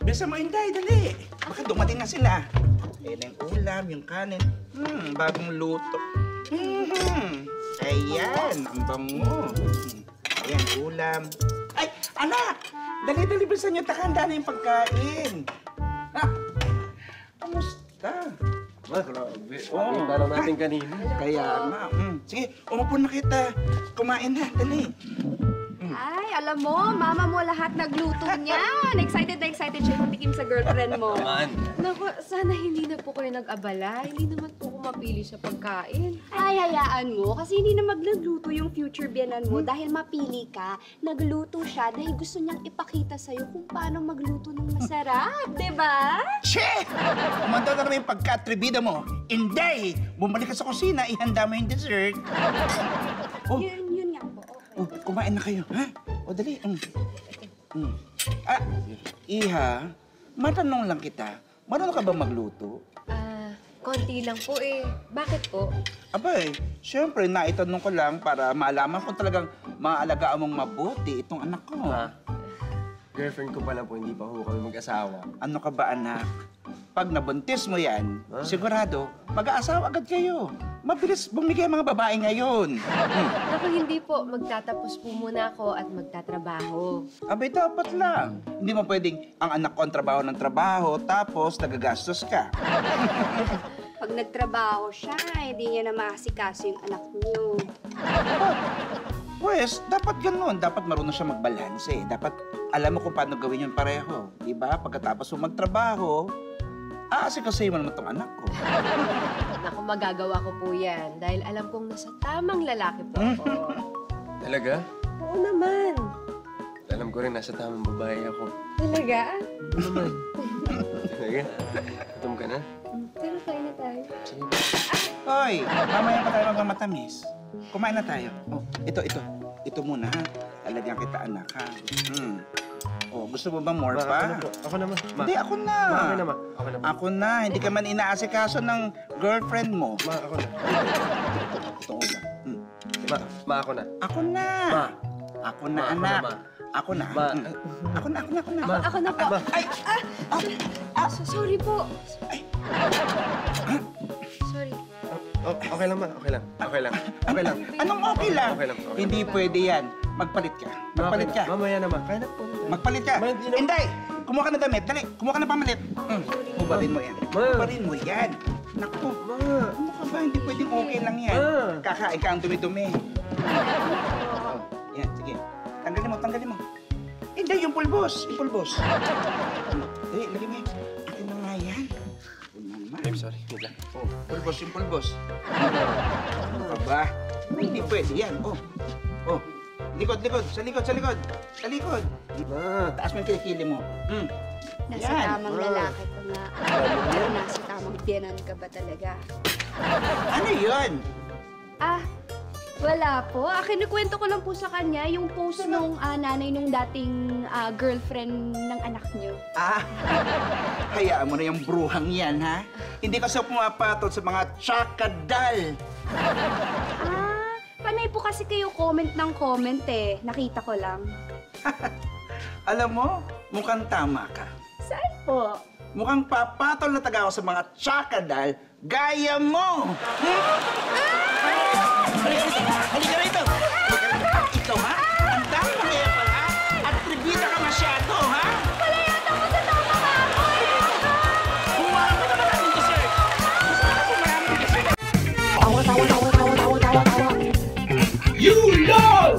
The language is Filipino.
Bisa mo, Inday, dali. Baka dumating na sila. Ayan ang ulam, yung kanin. Bagong luto. Ayan, ang bango. Ayan, ulam. Ay, anak! Dali-dali, bilisan niyo. Takanda na yung pagkain. Kamusta? Grabe. Kita lang natin kanina. Kaya nga. Sige, umupo na kita. Kumain na, dali. Ay, alam mo, mama mo lahat nagluto niyan. Excited na excited siya patikim sa girlfriend mo. Man. Naku, sana hindi na po kayo nag-abala. Hindi naman po ko mapili sa pagkain. Ay, hayaan mo. Kasi hindi na magluto yung future biyanan mo dahil mapili ka. Nagluto siya dahil gusto niyang ipakita sa'yo kung paano magluto ng masarap. Diba? Che! Kumanda na naman yung pagka-atribida mo. Inday! Bumalik ka sa kusina, ihanda mo yung dessert. Yun nga po. Okay. Kumain na kayo, ha? O, dali. Iha, matanong lang kita. Marunong ka ba magluto? Konti lang po eh. Bakit po? Abay, siyempre, naitanong ko lang para malaman kung talagang maaalagaan mong mabuti itong anak ko. Ma, girlfriend ko pala po, hindi pa ho kami mag-asawa. Ano ka ba, anak? Pag nabuntis mo yan, sigurado, mag-aasawa agad kayo. Mabilis bumigay ang mga babae ngayon. Naku, hindi po. Magtatapos po muna ako at magtatrabaho. Abay, dapat lang. Hindi mo pwedeng ang anak ko ang trabaho ng trabaho, tapos nagagastos ka. Pag nagtrabaho siya, hindi niya na maasikaso yung anak niyo. Pues, dapat ganun. Dapat marunong siya magbalanse. Dapat alam mo kung paano gawin yun pareho. Diba? Pagkatapos mo magtrabaho, aasikasuhin mo naman itong anak ko. Naku, magagawa ko po yan. Dahil alam kong nasa tamang lalaki po ako. Talaga? Oo naman. Alam ko rin, nasa tamang babae ako. Talaga? Ano naman? Talaga? Gutom ka na? Pero kain na tayo. Sige. Hoy, mamaya pa tayo magmamatamis. Kumain na tayo. Oh, ito. Ito muna, ha? Talagyan kita, anak, ha? Oh, gusto mo ba more pa? Ako na, ma. Hindi, ako na. Ma, okay na, ma. Okay na, ma. Ako na. Hindi ka man inaasikaso ng girlfriend mo. Ma, ako na. Ito ulam. Ma, ako na. Ako na. Ma. Ako na, Ma, anak. ma. Ako na. Ma. Ako na. Ako na po. Ma. Ay! Sorry po. Ay! Sorry. Okay lang, ma. Okay lang. Okay lang. Okay lang. Anong okay lang? Okay lang. Hindi pwede yan. Magpalit ka. Magpalit ka. Mamaya na, ma. Kaya na po. Magpalit ka. Ma, hindi na- Inday! Kumuha ka ng damit. Dali, kumuha ka ng pamalit. Hubarin mo yan. Ma. Hubarin mo yan. Naku, Ma. ano ka ba? Hindi pwedeng okay lang yan. Ma. Kakain ka ang dumi-dumi. Oh, yan, sige. Tanggalin mo. Inday, yung pulbos. Dali, lagay mo yan. Akin na nga yan. Ano naman? I'm sorry. Wait lang. Oh, pulbos. Ano ka ba? Hindi pwede yan. Oh. Likod. Sa likod. Ma. Taas mo yung kilikili mo. Nasa Yan. tamang lalaki ko nga. Pero nasa tamang biyanan ka ba talaga? Ano yun? Wala po. Kinukwento ko lang po sa kanya yung post nung nanay nung dating girlfriend ng anak niyo. Hayaan mo na yung bruhang yan, ha? Hindi kasi pumapatol sa mga tsakadal. Panay po kasi kayo comment ng comment eh. Nakita ko lang. Alam mo, mukhang tama ka. Saan po? Mukhang papatol na taga ako sa mga tsakadal gaya mo. Halika rito. Ikaw, ha? Ang dami mo kaya pala, ha? At tribida ka masyado, ha? Wala yata ako sa tama ka ako. Kumain mo na maraming dessert. You know!